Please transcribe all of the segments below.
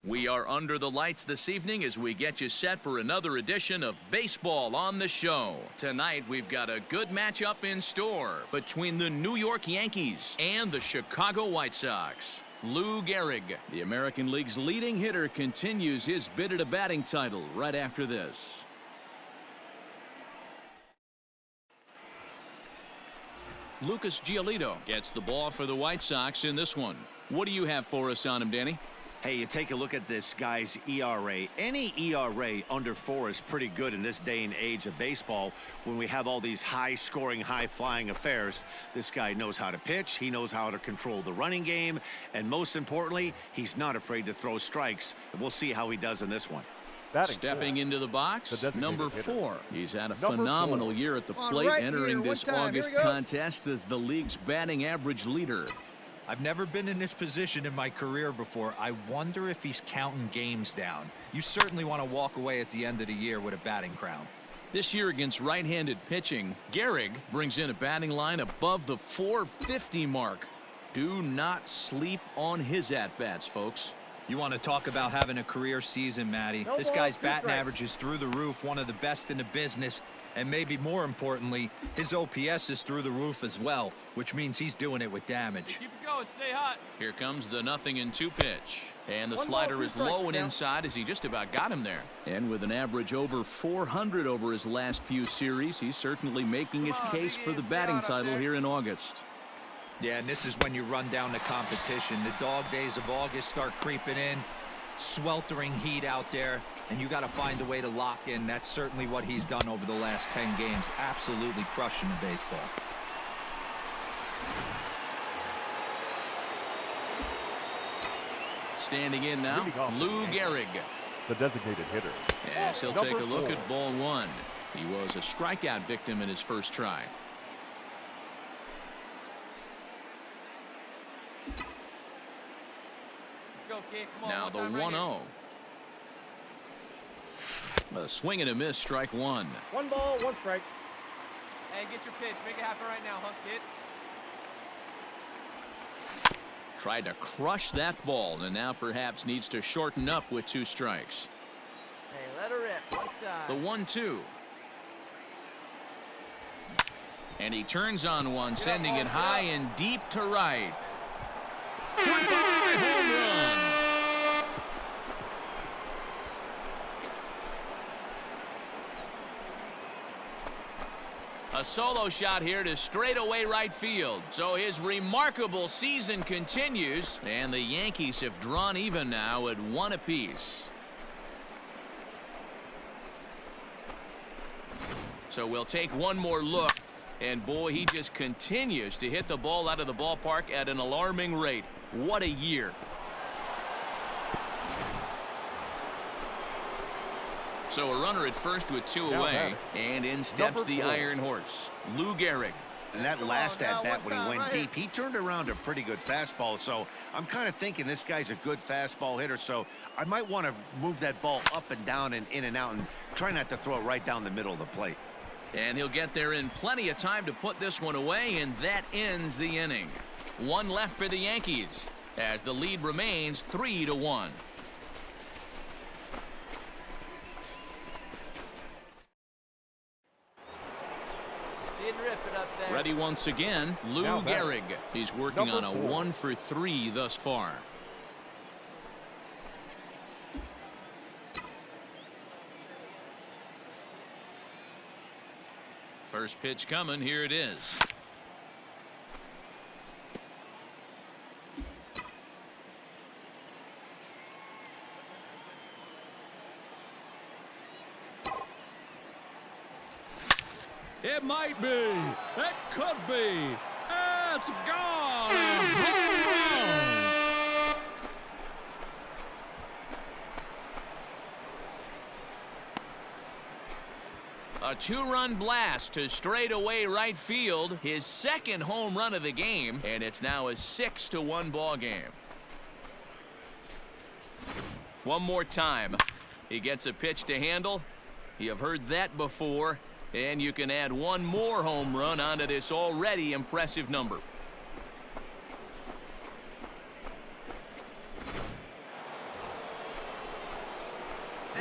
We are under the lights this evening as we get you set for another edition of Baseball on the Show. Tonight, we've got a good matchup in store between the New York Yankees and the Chicago White Sox. Lou Gehrig, the American League's leading hitter, continues his bid at a batting title right after this. Lucas Giolito gets the ball for the White Sox in this one. What do you have for us on him, Danny? Hey, you take a look at this guy's ERA. Any ERA under 4 is pretty good in this day and age of baseball when we have all these high-scoring, high-flying affairs. This guy knows how to pitch. He knows how to control the running game. And most importantly, he's not afraid to throw strikes. And we'll see how he does in this one. Stepping into the box, number 4. He's had a phenomenal year at the plate, entering this August contest as the league's batting average leader. I've never been in this position in my career before. I wonder if he's counting games down. You certainly want to walk away at the end of the year with a batting crown. This year against right-handed pitching, Gehrig brings in a batting line above the 450 mark. Do not sleep on his at-bats, folks. You want to talk about having a career season, Matty. This guy's batting average is through the roof, one of the best in the business. And maybe more importantly, his OPS is through the roof as well, which means he's doing it with damage. Keep it going, stay hot. Here comes the 0-2 pitch. And the slider is low and inside as he just about got him there. And with an average over 400 over his last few series, he's certainly making his case for the batting title here in August. Yeah, and this is when you run down the competition. The dog days of August start creeping in. Sweltering heat out there, and you got to find a way to lock in. That's certainly what he's done over the last 10 games. Absolutely crushing the baseball. Standing in now, Lou Gehrig, the designated hitter. Yes, he'll take a look at ball 1. He was a strikeout victim in his first try. Go, kid. Come on, now the 1-0. A swing and a miss, strike 1. 1 ball, 1 strike. Hey, get your pitch. Make it happen right now, huh, kid? Tried to crush that ball and now perhaps needs to shorten up with 2 strikes. Hey, let her rip. One time. The 1-2. And he turns on one, sending it high and deep to right. Goodbye, home run. A solo shot here to straightaway right field. So his remarkable season continues, and the Yankees have drawn even now at 1 apiece. So we'll take one more look. And boy, he just continues to hit the ball out of the ballpark at an alarming rate. What a year. So a runner at first with 2 away, and in steps the Iron Horse, Lou Gehrig. And that last at-bat when he went deep, he turned around a pretty good fastball. So I'm kind of thinking this guy's a good fastball hitter. So I might want to move that ball up and down and in and out and try not to throw it right down the middle of the plate. And he'll get there in plenty of time to put this one away, and that ends the inning. 1 left for the Yankees as the lead remains 3-1. Ready once again, Lou Gehrig. He's working on a 1 for 3 thus far. First pitch coming. Here it is. It might be. It could be. It's gone. Home run. A 2-run blast to straightaway right field. His 2nd home run of the game, and it's now a 6-1 ball game. One more time. He gets a pitch to handle. You have heard that before. And you can add 1 more home run onto this already impressive number.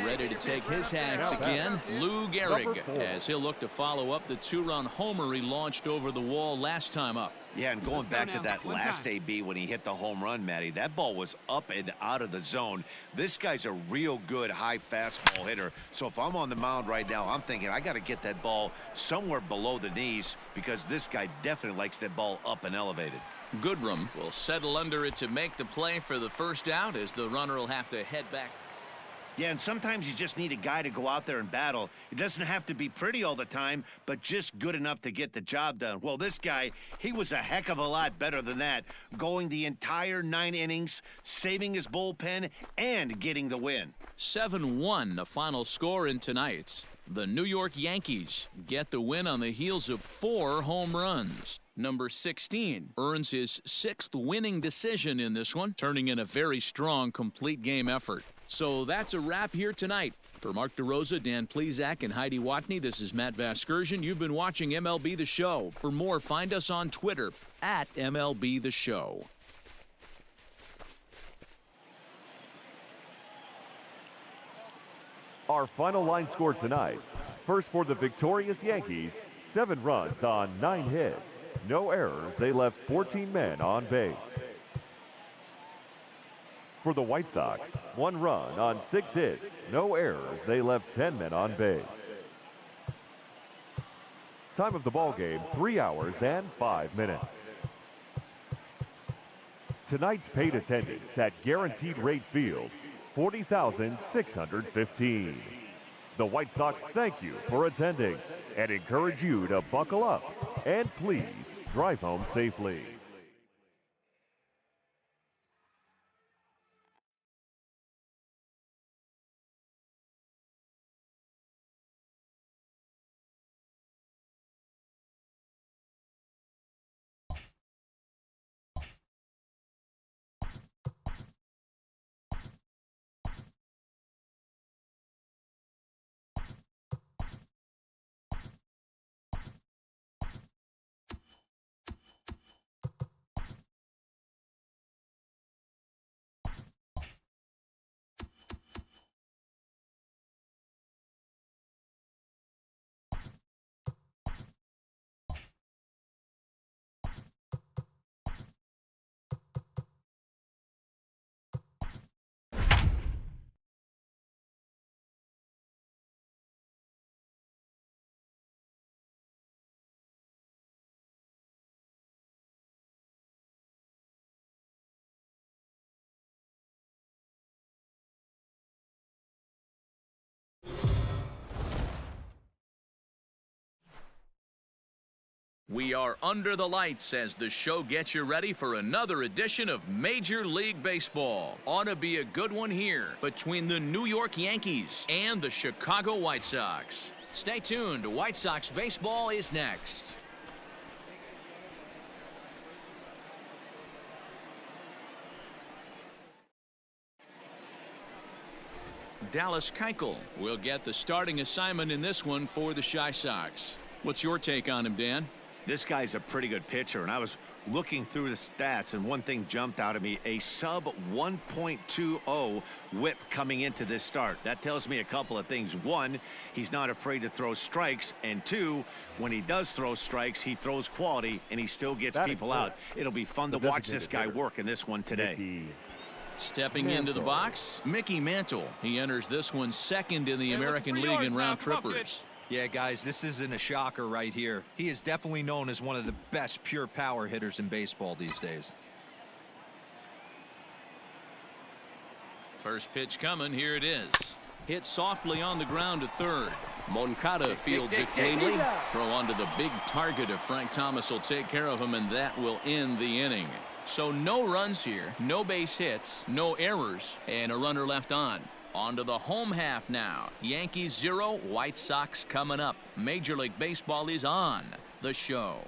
ready to take his hacks again. Lou Gehrig, as he'll look to follow up the 2-run homer he launched over the wall last time up. Yeah, and going back to that last AB when he hit the home run, Matty, that ball was up and out of the zone. This guy's a real good high fastball hitter. So if I'm on the mound right now, I'm thinking I got to get that ball somewhere below the knees because this guy definitely likes that ball up and elevated. Goodrum will settle under it to make the play for the first out as the runner will have to head back. Yeah, and sometimes you just need a guy to go out there and battle. It doesn't have to be pretty all the time, but just good enough to get the job done. Well, this guy, he was a heck of a lot better than that, going the entire 9 innings, saving his bullpen, and getting the win. 7-1 the final score in tonight's. The New York Yankees get the win on the heels of 4 home runs. Number 16 earns his 6th winning decision in this one, turning in a very strong complete game effort. So that's a wrap here tonight. For Mark DeRosa, Dan Plesac, and Heidi Watney, this is Matt Vasgersian. You've been watching MLB The Show. For more, find us on Twitter at MLB The Show. Our final line score tonight. First for the victorious Yankees, 7 runs on 9 hits. No errors, they left 14 men on base. For the White Sox, 1 run on 6 hits. No errors, they left 10 men on base. Time of the ball game, 3 hours and 5 minutes. Tonight's paid attendance at Guaranteed Rate Field, 40,615. The White Sox thank you for attending and encourage you to buckle up and please drive home safely. We are under the lights as the show gets you ready for another edition of Major League Baseball. Ought to be a good one here between the New York Yankees and the Chicago White Sox. Stay tuned. White Sox baseball is next. Dallas Keuchel will get the starting assignment in this one for the Chi Sox. What's your take on him, Dan? This guy's a pretty good pitcher, and I was looking through the stats, and one thing jumped out at me, a sub 1.20 whip coming into this start. That tells me a couple of things. One, he's not afraid to throw strikes, and two, when he does throw strikes, he throws quality, and he still gets people out. It'll be fun to watch this guy work in this one today. Stepping into the box, Mickey Mantle. He enters this one second in the American League in round trippers. Yeah, guys, this isn't a shocker right here. He is definitely known as one of the best pure power hitters in baseball these days. First pitch coming. Here it is. Hit softly on the ground to third. Moncada fields it cleanly. Throw onto the big target if Frank Thomas will take care of him, and that will end the inning. So no runs here, no base hits, no errors, and a runner left on. On to the home half now. Yankees 0, White Sox coming up. Major League Baseball is on the show.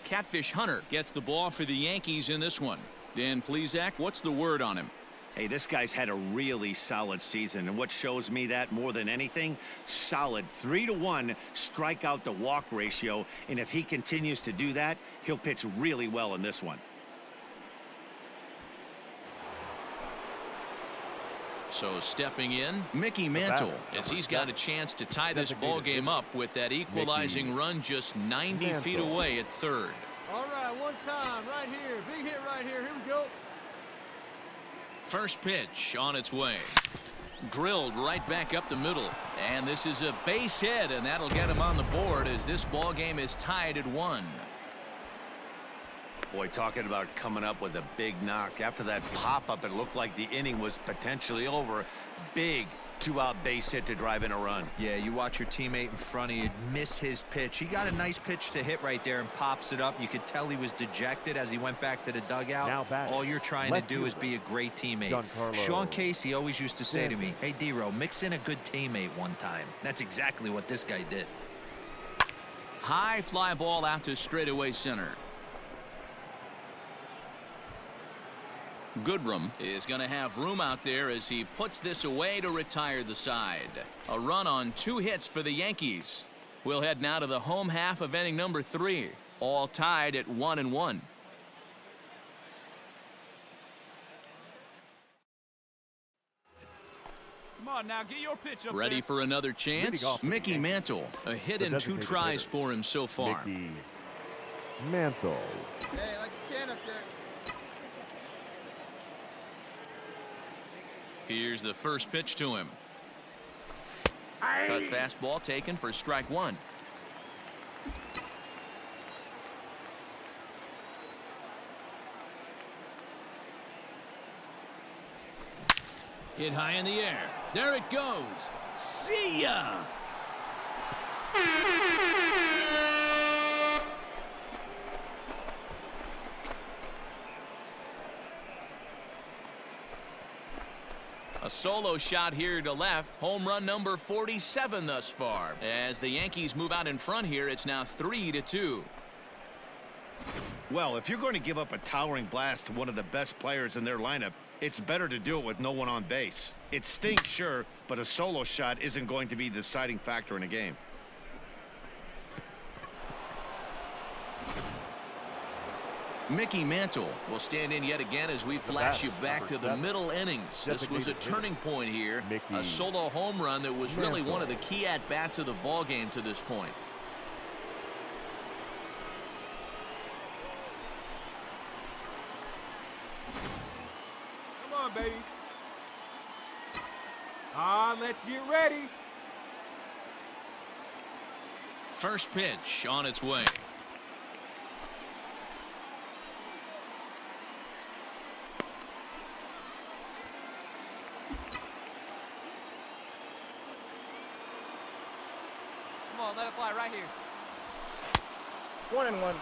Catfish Hunter gets the ball for the Yankees in this one. Dan Plesac, what's the word on him? Hey, this guy's had a really solid season, and what shows me that more than anything, solid 3-to-1 strikeout to walk ratio, and if he continues to do that, he'll pitch really well in this one. So stepping in, Mickey Mantle, as he's got a chance to tie this ball game up with that equalizing run just 90 feet away at third. All right, one time, right here. Big hit right here. Here we go. First pitch on its way. Drilled right back up the middle. And this is a base hit, and that'll get him on the board as this ball game is tied at 1. Boy, talking about coming up with a big knock. After that pop-up, it looked like the inning was potentially over. Big two-out base hit to drive in a run. Yeah, you watch your teammate in front of you miss his pitch. He got a nice pitch to hit right there and pops it up. You could tell he was dejected as he went back to the dugout. All you're trying to do is be a great teammate. Sean Casey always used to say to me, hey, D-Row, mix in a good teammate one time. That's exactly what this guy did. High fly ball out to straightaway center. Goodrum is going to have room out there as he puts this away to retire the side. A run on 2 hits for the Yankees. We'll head now to the home half of inning number 3. All tied at 1-1. Come on now, get your pitch up Ready there. for another chance? Mickey Mantle. A hit in 2 tries for him so far. Mickey Mantle. Hey, like a can up there. Here's the first pitch to him. Cut fastball taken for strike 1. Hit high in the air. There it goes. See ya! A solo shot here to left. Home run number 47 thus far. As the Yankees move out in front here, it's now 3-2. Well, if you're going to give up a towering blast to one of the best players in their lineup, it's better to do it with no one on base. It stinks, sure, but a solo shot isn't going to be the deciding factor in a game. Mickey Mantle will stand in yet again as we flash you back to the middle innings. This was a turning point here. A solo home run that was really one of the key at-bats of the ball game to this point. Come on, baby. Let's get ready. First pitch on its way. Come on, let it fly right here. 1-1.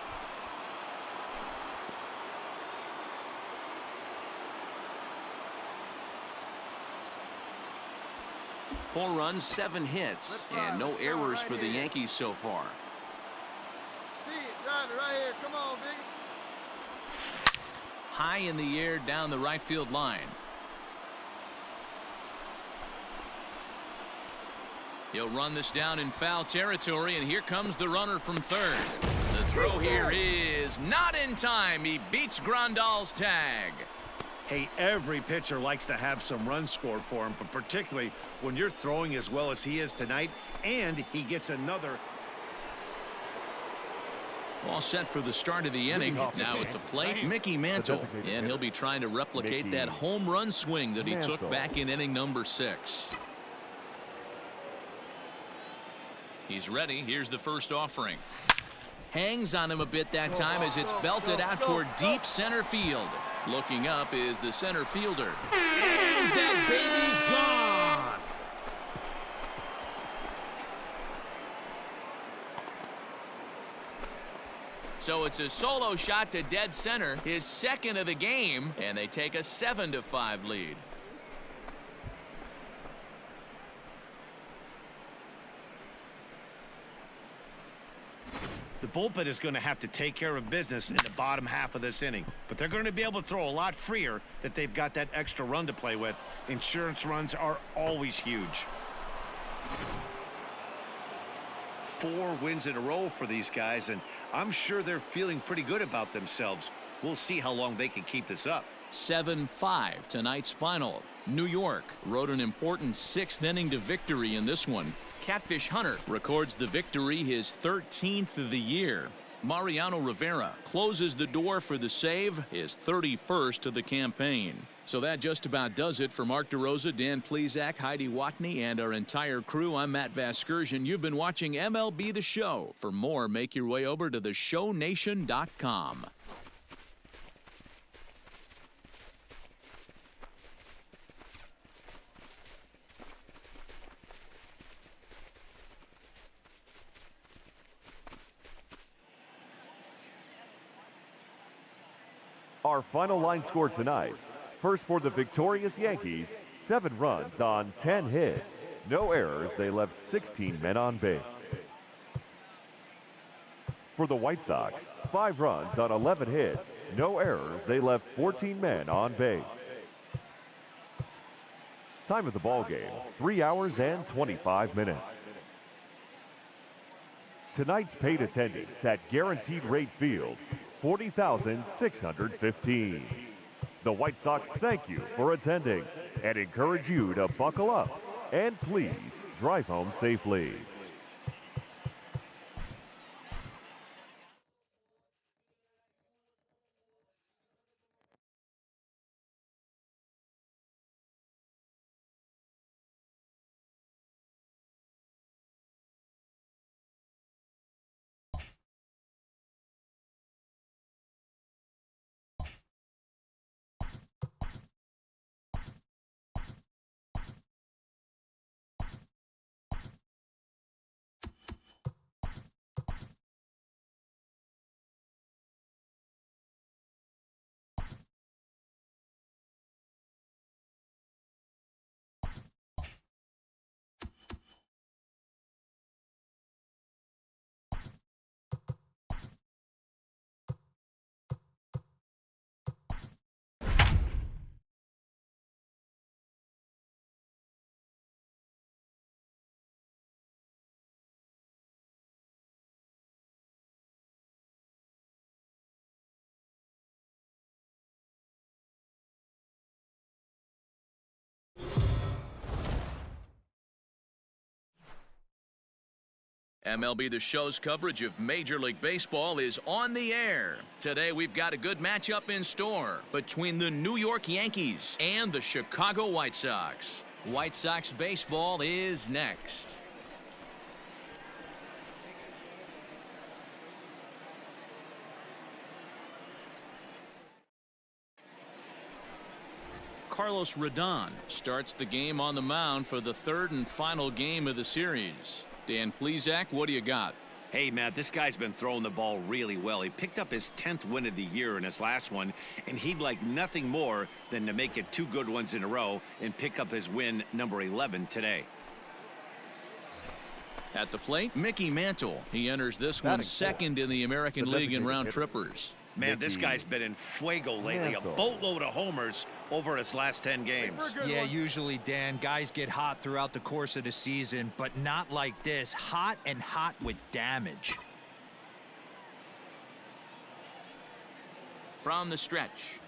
Four runs, 7 hits, and no errors for the Yankees so far. See it, drive it right here. Come on, big. High in the air down the right field line. He'll run this down in foul territory, and here comes the runner from third. The throw here is not in time. He beats Grandal's tag. Hey, every pitcher likes to have some runs scored for him, but particularly when you're throwing as well as he is tonight, and he gets another. All set for the start of the inning. Now at the plate, Mickey Mantle, and he'll be trying to replicate that home run swing that he took back in inning number 6. He's ready. Here's the first offering. Hangs on him a bit that time as it's belted out toward deep center field. Looking up is the center fielder. And that baby's gone. So it's a solo shot to dead center, his second of the game, and they take a 7-5 lead. The bullpen is going to have to take care of business in the bottom half of this inning, but they're going to be able to throw a lot freer that they've got that extra run to play with. Insurance runs are always huge. 4 wins in a row for these guys, and I'm sure they're feeling pretty good about themselves. We'll see how long they can keep this up. 7-5 tonight's final. New York rode an important 6th inning to victory in this one. Catfish Hunter records the victory, his 13th of the year. Mariano Rivera closes the door for the save, his 31st of the campaign. So that just about does it for Mark DeRosa, Dan Plesac, Heidi Watney, and our entire crew. I'm Matt Vasgersian. You've been watching MLB The Show. For more, make your way over to theshownation.com. Our final line score tonight. First for the victorious Yankees, 7 runs on 10 hits. No errors, they left 16 men on base. For the White Sox, 5 runs on 11 hits. No errors, they left 14 men on base. Time of the ball game, 3 hours and 25 minutes. Tonight's paid attendance at Guaranteed Rate Field, 40,615. The White Sox thank you for attending and encourage you to buckle up and please drive home safely. MLB The Show's coverage of Major League Baseball is on the air. Today we've got a good matchup in store between the New York Yankees and the Chicago White Sox. White Sox baseball is next. Carlos Rodon starts the game on the mound for the 3rd and final game of the series. Dan Plesac, what do you got? Hey, Matt, this guy's been throwing the ball really well. He picked up his 10th win of the year in his last one, and he'd like nothing more than to make it 2 good ones in a row and pick up his win number 11 today. At the plate, Mickey Mantle. He enters this one 2nd in the American League in round trippers. Man, this guy's been in fuego lately. A boatload of homers over his last 10 games. Yeah, usually, Dan, guys get hot throughout the course of the season, but not like this. Hot and hot with damage. From the stretch.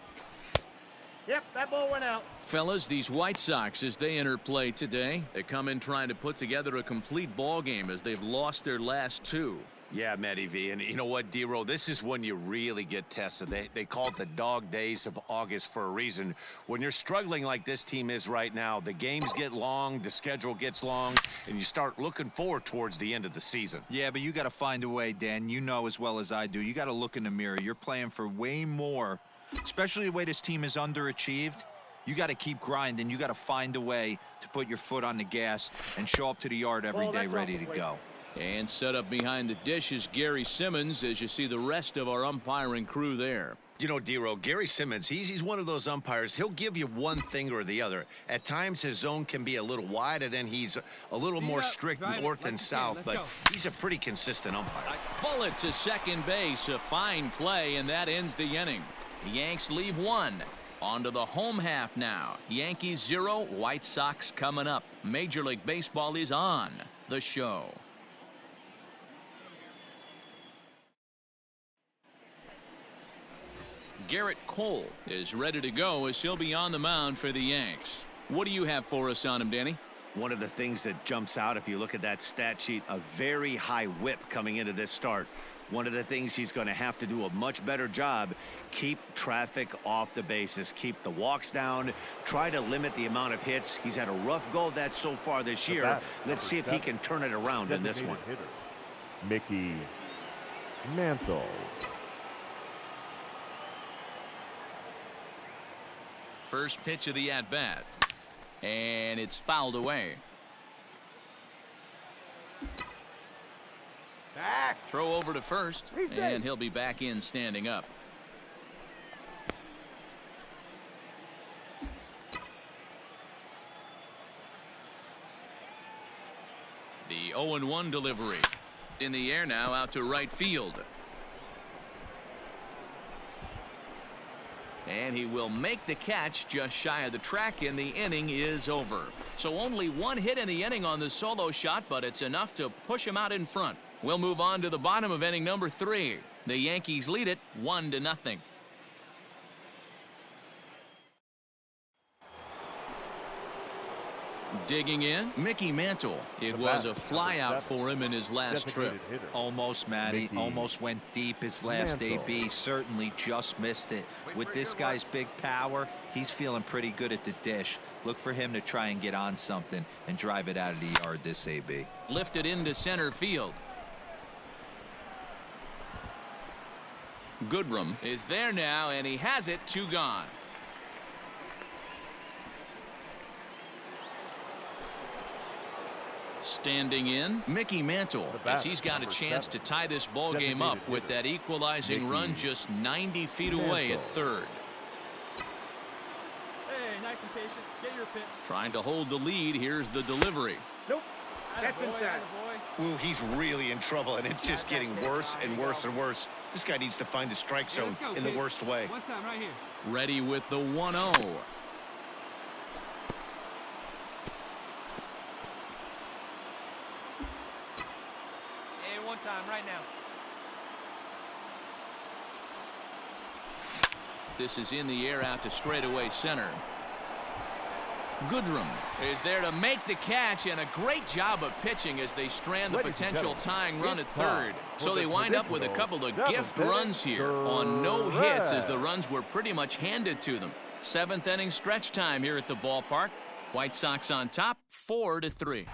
Yep, that ball went out. Fellas, these White Sox, as they enter play today, they come in trying to put together a complete ball game as they've lost their last 2. Yeah, Matty V, and you know what, D-Row, this is when you really get tested. They call it the dog days of August for a reason. When you're struggling like this team is right now, the games get long, the schedule gets long, and you start looking forward towards the end of the season. Yeah, but you got to find a way, Dan. You know as well as I do. You got to look in the mirror. You're playing for way more, especially the way this team is underachieved. You got to keep grinding. You got to find a way to put your foot on the gas and show up to the yard every day ready to go. And set up behind the dish is Gary Simmons as you see the rest of our umpiring crew there. You know, D-Row, Gary Simmons, he's one of those umpires. He'll give you one thing or the other. At times, his zone can be a little wide, and then he's a little more strict north and south, but he's a pretty consistent umpire. Bullet to second base, a fine play, and that ends the inning. The Yanks leave 1. On to the home half now. Yankees 0, White Sox coming up. Major League Baseball is on the show. Garrett Cole is ready to go as he'll be on the mound for the Yanks. What do you have for us on him, Danny? One of the things that jumps out, if you look at that stat sheet, a very high whip coming into this start. One of the things he's going to have to do a much better job, keep traffic off the bases, keep the walks down, try to limit the amount of hits. He's had a rough go of that so far this year. Let's see if he can turn it around in this one. Mickey Mantle. First pitch of the at-bat. And it's fouled away. Back. Throw over to first, and he'll be back in standing up. The 0-1 delivery. In the air now, out to right field. And he will make the catch just shy of the track, and the inning is over. So only one hit in the inning on the solo shot, but it's enough to push him out in front. We'll move on to the bottom of inning number 3. The Yankees lead it 1-0. Digging in, Mickey Mantle. It was a flyout for him in his last trip. Almost, Matty. Almost went deep his last AB. Certainly just missed it. With this guy's big power, he's feeling pretty good at the dish. Look for him to try and get on something and drive it out of the yard this AB. Lifted into center field. Goodrum is there now, and he has it. 2 gone. Standing in, Mickey Mantle, as he's got a chance to tie this ball game up with that equalizing run just 90 feet away at third. Hey, nice and patient. Get your pit. Trying to hold the lead. Here's the delivery. Nope. Catch inside. Ooh, he's really in trouble, and it's just getting worse and worse and worse. This guy needs to find the strike zone in the worst way. One time right here. Ready with the 1-0. One time right now. This is in the air out to straightaway center. Goodrum is there to make the catch, and a great job of pitching as they strand the potential tying run at third. So they wind up with a couple of gift runs here on no hits, as the runs were pretty much handed to them. 7th inning stretch time here at the ballpark. White Sox on top, 4-3.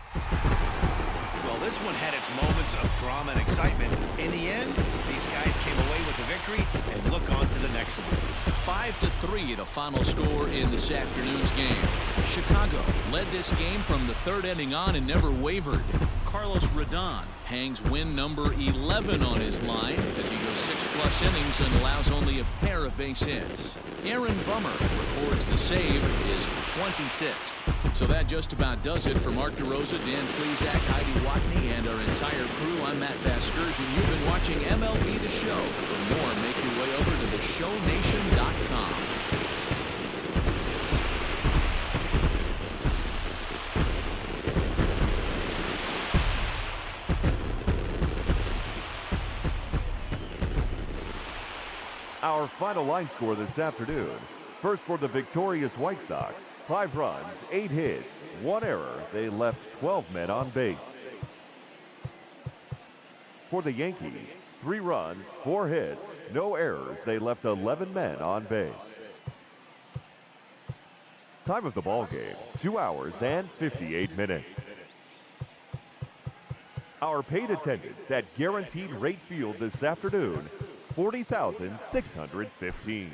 Well, this one had its moments of drama and excitement. In the end, these guys came away with the victory and look on to the next one. 5-3, the final score in this afternoon's game. Chicago led this game from the 3rd inning on and never wavered. Carlos Rodon hangs win number 11 on his line as he goes 6+ innings and allows only a pair of base hits. Aaron Bummer records the save, his 26th. So that just about does it for Mark DeRosa, Dan Plesac, Heidi Watney, and our entire crew. I'm Matt Vasquez, and you've been watching MLB The Show. For more, make your way over to theshownation.com. Our final line score this afternoon. First for the victorious White Sox. 5 runs, 8 hits, 1 error. They left 12 men on base. For the Yankees, 3 runs, 4 hits, no errors. They left 11 men on base. Time of the ball game, 2 hours and 58 minutes. Our paid attendance at Guaranteed Rate Field this afternoon, 40,615.